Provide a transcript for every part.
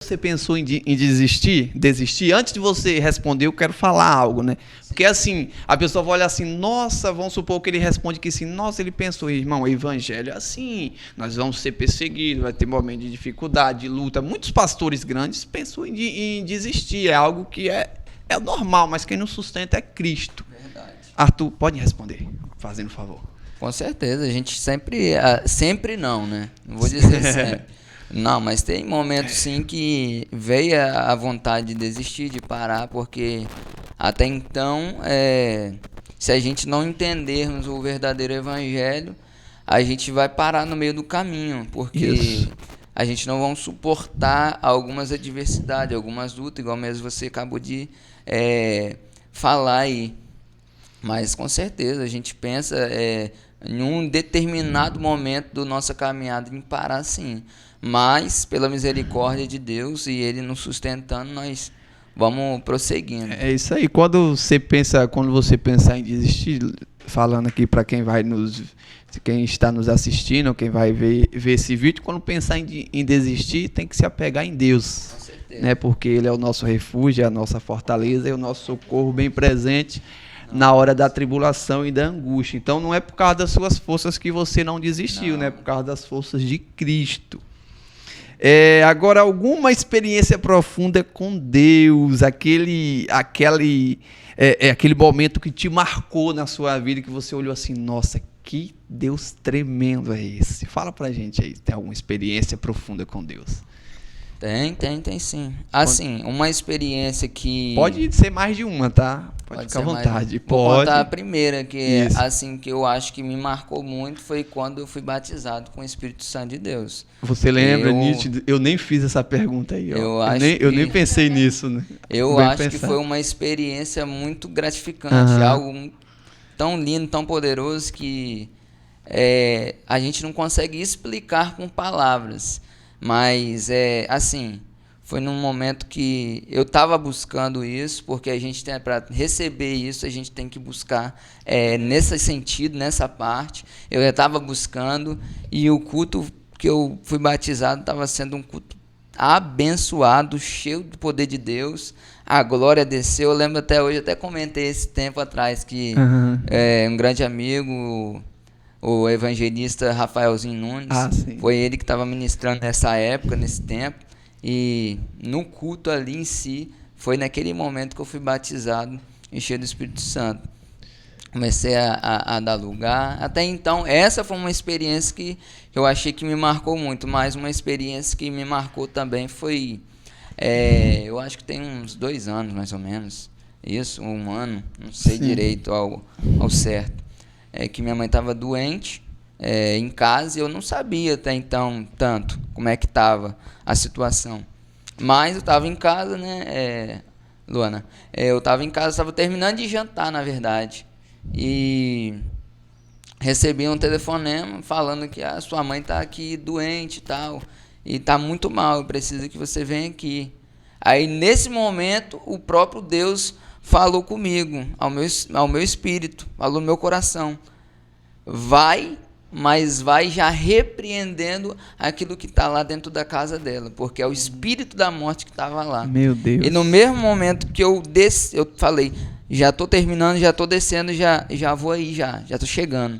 Você pensou em desistir? Desistir? Antes de você responder, eu quero falar algo, né? Porque assim, a pessoa vai olhar assim, nossa, vamos supor que ele responde que sim, nossa, ele pensou, irmão, o evangelho é assim, nós vamos ser perseguidos, vai ter momento de dificuldade, de luta. Muitos pastores grandes pensam em desistir, é algo que é normal, mas quem nos sustenta é Cristo. Verdade. Arthur, pode responder, fazendo favor. Com certeza, a gente sempre não, né? Não vou dizer sempre. Não, mas tem momentos sim que veio a vontade de desistir, de parar, porque até então, se a gente não entendermos o verdadeiro evangelho, a gente vai parar no meio do caminho, porque Isso. a gente não vai suportar algumas adversidades, algumas lutas, igual mesmo você acabou de falar aí. Mas com certeza a gente pensa em um determinado momento da nossa caminhada em parar sim. Mas pela misericórdia de Deus e Ele nos sustentando, nós vamos prosseguindo. É isso aí. Quando você pensar em desistir, falando aqui para quem está nos assistindo, quem vai ver esse vídeo, quando pensar em desistir, tem que se apegar em Deus, Com certeza. né? Porque Ele é o nosso refúgio, é a nossa fortaleza e o nosso socorro bem presente na hora da tribulação e da angústia. Então não é por causa das suas forças que você não desistiu, né? É por causa das forças de Cristo. Agora, alguma experiência profunda com Deus, aquele momento que te marcou na sua vida, que você olhou assim, nossa, que Deus tremendo é esse? Fala pra gente aí, tem alguma experiência profunda com Deus? Tem sim. Assim, uma experiência que... Pode ser mais de uma, tá? Pode ficar à vontade. Vou contar a primeira, que Isso. assim, que eu acho que me marcou muito, foi quando eu fui batizado com o Espírito Santo de Deus. Você lembra, nítido? Eu nem fiz essa pergunta aí, ó. Eu nem pensei nisso, né? Eu acho que foi uma experiência muito gratificante, algo tão lindo, tão poderoso que a gente não consegue explicar com palavras. Mas, assim, foi num momento que eu estava buscando isso, porque a gente tem, para receber isso, a gente tem que buscar nesse sentido, nessa parte. Eu já estava buscando, e o culto que eu fui batizado estava sendo um culto abençoado, cheio do poder de Deus. A glória desceu. Eu lembro até hoje, até comentei esse tempo atrás que um grande amigo, o evangelista Rafaelzinho Nunes, foi ele que estava ministrando nessa época, nesse tempo, e no culto ali em si, foi naquele momento que eu fui batizado, enchido do Espírito Santo. Comecei a dar lugar. Até então, essa foi uma experiência que eu achei que me marcou muito, mas uma experiência que me marcou também foi, eu acho que tem uns 2 anos, mais ou menos, isso, 1 ano, não sei direito ao certo. Que minha mãe estava doente em casa e eu não sabia até então tanto como é que estava a situação. Mas eu estava em casa, né, Luana? Eu estava em casa, estava terminando de jantar, na verdade. E recebi um telefonema falando que a sua mãe está aqui doente e tal. E está muito mal, eu preciso que você venha aqui. Aí, nesse momento, o próprio Deus falou comigo, ao meu espírito, falou no meu coração. Vai, mas vai já repreendendo aquilo que está lá dentro da casa dela, porque é o espírito da morte que estava lá. Meu Deus. E no mesmo momento que eu desci, eu falei, já estou terminando, já estou descendo, já vou aí, já estou chegando.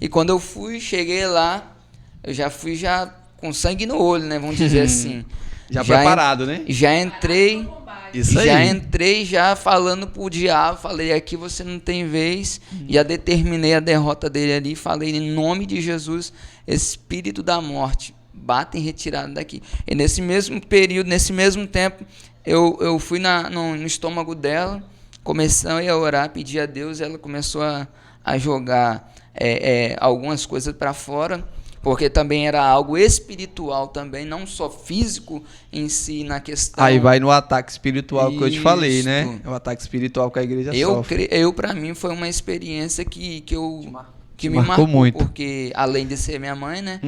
E quando eu cheguei lá, eu já fui com sangue no olho, né, vamos dizer assim. Já preparado, né? Já entrei... Isso aí. Já entrei falando pro diabo, falei, aqui você não tem vez, já determinei a derrota dele ali, falei, em nome de Jesus, espírito da morte, bata em retirada daqui. E nesse mesmo período, nesse mesmo tempo, eu fui no estômago dela, comecei a orar, pedir a Deus, ela começou a jogar algumas coisas para fora, porque também era algo espiritual também, não só físico em si na questão. Aí vai no ataque espiritual que eu te falei, né? É o ataque espiritual que a igreja sofre. Para mim foi uma experiência que me marcou muito, porque além de ser minha mãe, né?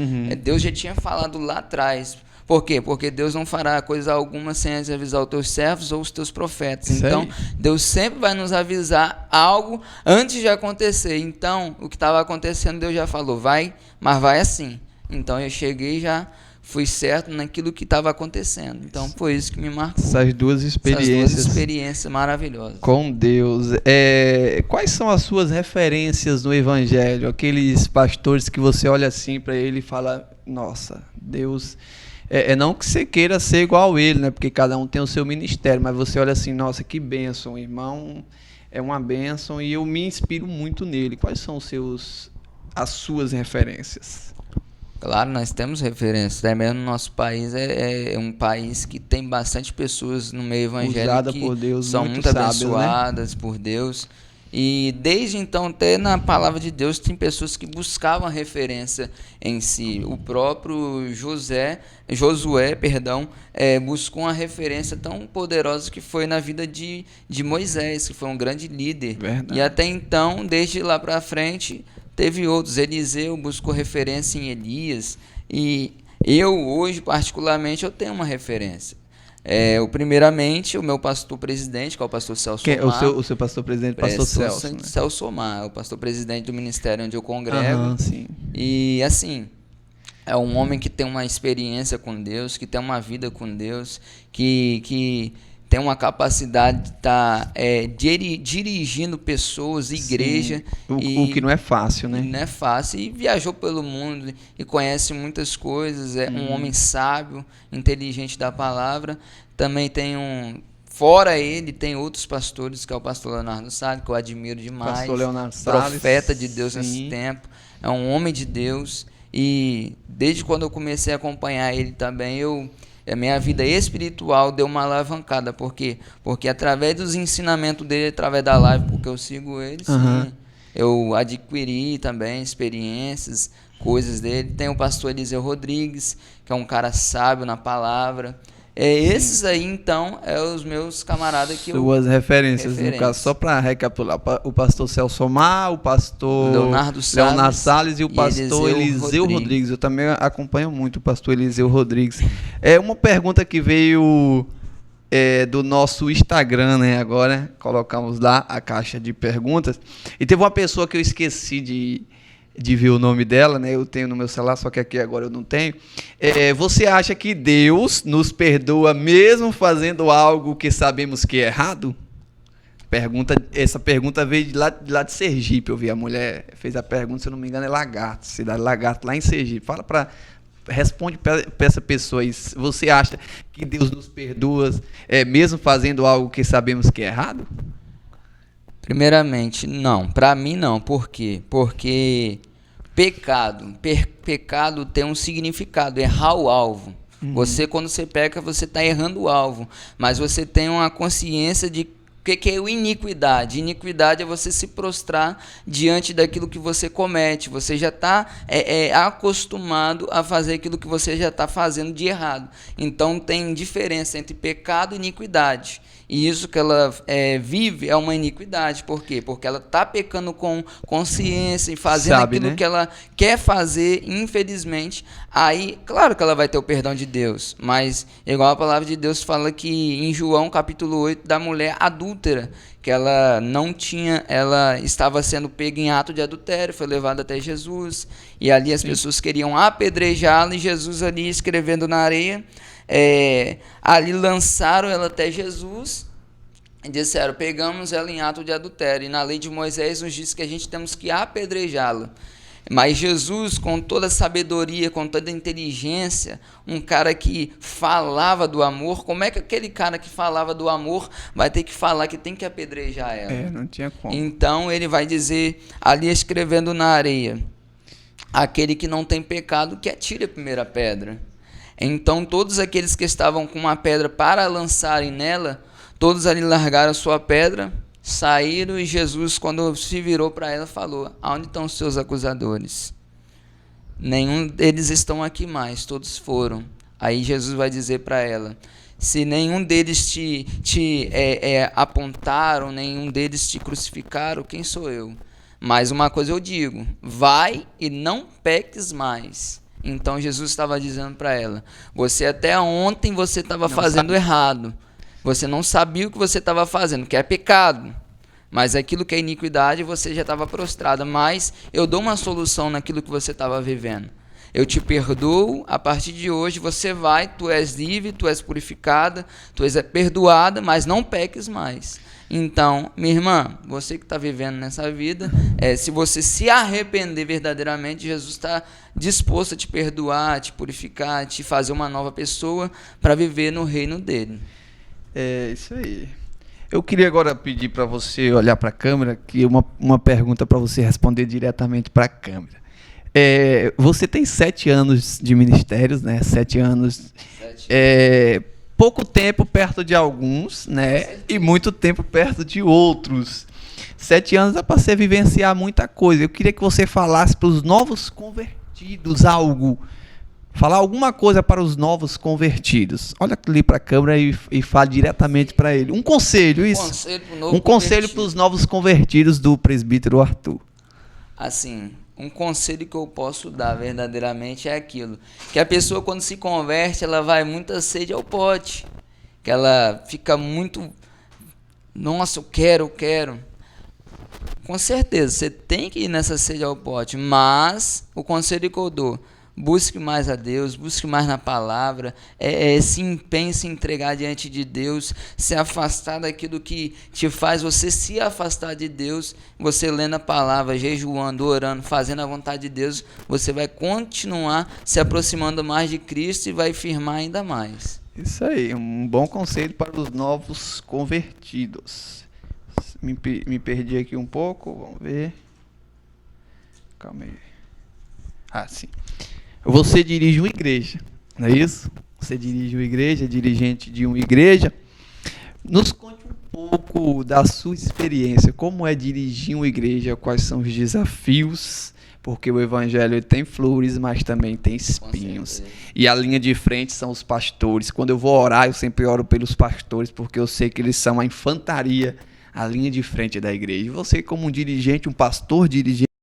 Deus já tinha falado lá atrás. Por quê? Porque Deus não fará coisa alguma sem avisar os teus servos ou os teus profetas. Então, Deus sempre vai nos avisar algo antes de acontecer. Então, o que estava acontecendo, Deus já falou, vai, mas vai assim. Então, eu cheguei já fui certo naquilo que estava acontecendo. Então foi isso que me marcou. Essas duas experiências maravilhosas. Com Deus. Quais são as suas referências no Evangelho? Aqueles pastores que você olha assim para ele e fala, nossa, Deus... não que você queira ser igual a ele, né? Porque cada um tem o seu ministério, mas você olha assim, nossa, que bênção, irmão, é uma bênção e eu me inspiro muito nele. Quais são as suas referências? Claro, nós temos referências, até mesmo no nosso país é um país que tem bastante pessoas no meio evangélico que por Deus, são muito sábios, abençoadas, né? por Deus. E desde então, até na palavra de Deus, tem pessoas que buscavam referência em si. O próprio Josué, buscou uma referência tão poderosa que foi na vida de Moisés, que foi um grande líder. Verdade. E até então, desde lá para frente, teve outros. Eliseu buscou referência em Elias. E eu, hoje, particularmente, eu tenho uma referência. Primeiramente, o meu pastor presidente, que é o pastor Celso Omar. O seu pastor presidente, pastor Celso, né? Celso Omar, o pastor presidente do ministério onde eu congrego. Sim. E assim, é um homem que tem uma experiência com Deus, que tem uma vida com Deus, que tem uma capacidade de estar dirigindo pessoas, igreja. O que não é fácil, né? Não é fácil. E viajou pelo mundo e conhece muitas coisas. É um homem sábio, inteligente da palavra. Também fora ele, tem outros pastores, que é o pastor Leonardo Salles, que eu admiro demais. Pastor Leonardo Salles. Profeta de Deus nesse tempo. É um homem de Deus. E desde quando eu comecei a acompanhar ele também, a minha vida espiritual deu uma alavancada. Por quê? Porque através dos ensinamentos dele, através da live, porque eu sigo ele, sim, eu adquiri também experiências, coisas dele. Tem o pastor Eliseu Rodrigues, que é um cara sábio na palavra. Esses aí, então, os meus camaradas que Suas referências, no caso, só para recapitular, o pastor Celso Omar, o pastor Leonardo Salles e o pastor Eliseu Rodrigues. Eu também acompanho muito o pastor Eliseu Rodrigues. Uma pergunta que veio do nosso Instagram, né? Agora colocamos lá a caixa de perguntas. E teve uma pessoa que eu esqueci de ver o nome dela, né? Eu tenho no meu celular, só que aqui agora eu não tenho. Você acha que Deus nos perdoa mesmo fazendo algo que sabemos que é errado? Essa pergunta veio de lá de Sergipe. Eu vi a mulher fez a pergunta, se eu não me engano, é Lagarto, cidade Lagarto, lá em Sergipe. Responde para essa pessoa aí. Você acha que Deus nos perdoa mesmo fazendo algo que sabemos que é errado? Primeiramente, não. Para mim, não. Por quê? Porque pecado tem um significado, errar o alvo. Você, quando você peca, você está errando o alvo. Mas você tem uma consciência de o que é iniquidade? Iniquidade é você se prostrar diante daquilo que você comete. Você já está acostumado a fazer aquilo que você já está fazendo de errado. Então tem diferença entre pecado e iniquidade. E isso que ela vive é uma iniquidade. Por quê? Porque ela está pecando com consciência e fazendo aquilo, né, que ela quer fazer, infelizmente. Aí, claro que ela vai ter o perdão de Deus, mas igual a palavra de Deus fala que em João capítulo 8, da mulher adúltera, que ela estava sendo pega em ato de adultério, foi levada até Jesus, e ali as pessoas queriam apedrejá-la, e Jesus ali escrevendo na areia, ali lançaram ela até Jesus e disseram, pegamos ela em ato de adultério, e na lei de Moisés nos diz que a gente temos que apedrejá-la. Mas Jesus, com toda a sabedoria, com toda a inteligência, um cara que falava do amor, como é que aquele cara que falava do amor vai ter que falar que tem que apedrejar ela? Não tinha como. Então ele vai dizer, ali escrevendo na areia, aquele que não tem pecado, que atire a primeira pedra. Então todos aqueles que estavam com uma pedra para lançarem nela, todos ali largaram a sua pedra, saíram, e Jesus, quando se virou para ela, falou, aonde estão os seus acusadores? Nenhum deles estão aqui mais, todos foram. Aí Jesus vai dizer para ela, se nenhum deles te apontaram, nenhum deles te crucificaram, quem sou eu? Mas uma coisa eu digo, vai e não peques mais. Então Jesus estava dizendo para ela, você até ontem você estava fazendo errado. Você não sabia o que você estava fazendo, que é pecado. Mas aquilo que é iniquidade, você já estava prostrada. Mas eu dou uma solução naquilo que você estava vivendo. eu te perdoo, a partir de hoje você vai, tu és livre, tu és purificada, tu és perdoada, mas não peques mais. Então, minha irmã, você que está vivendo nessa vida, se você se arrepender verdadeiramente, Jesus está disposto a te perdoar, a te purificar, a te fazer uma nova pessoa para viver no reino dele. É isso aí. Eu queria agora pedir para você olhar para a câmera, que uma pergunta para você responder diretamente para a câmera. Você tem 7 anos de ministérios, né? 7 anos. 7. Pouco tempo perto de alguns, né? E muito tempo perto de outros. 7 anos dá para você vivenciar muita coisa. Eu queria que você falasse para os novos convertidos algo. Falar alguma coisa para os novos convertidos. Olha ali para a câmera e fale diretamente para ele. Um conselho, isso. Um conselho para os novos convertidos do presbítero Arthur. Assim, um conselho que eu posso dar verdadeiramente é aquilo, que a pessoa quando se converte, ela vai muita sede ao pote, que ela fica muito, nossa, eu quero. Com certeza, você tem que ir nessa sede ao pote, mas o conselho que eu dou, busque mais a Deus, busque mais na palavra, se empenhe, se entregar diante de Deus, se afastar daquilo que te faz você se afastar de Deus. Você lendo a palavra, jejuando, orando, fazendo a vontade de Deus, você vai continuar se aproximando mais de Cristo e vai firmar ainda mais. Isso aí, um bom conselho para os novos convertidos. Me perdi aqui um pouco, vamos ver. Calma aí. Ah, sim. Você dirige uma igreja, não é isso? Você dirige uma igreja, é dirigente de uma igreja. Nos conte um pouco da sua experiência, como é dirigir uma igreja, quais são os desafios, porque o evangelho tem flores, mas também tem espinhos. E a linha de frente são os pastores. Quando eu vou orar, eu sempre oro pelos pastores, porque eu sei que eles são a infantaria, a linha de frente da igreja. E você, como um dirigente, um pastor dirigente,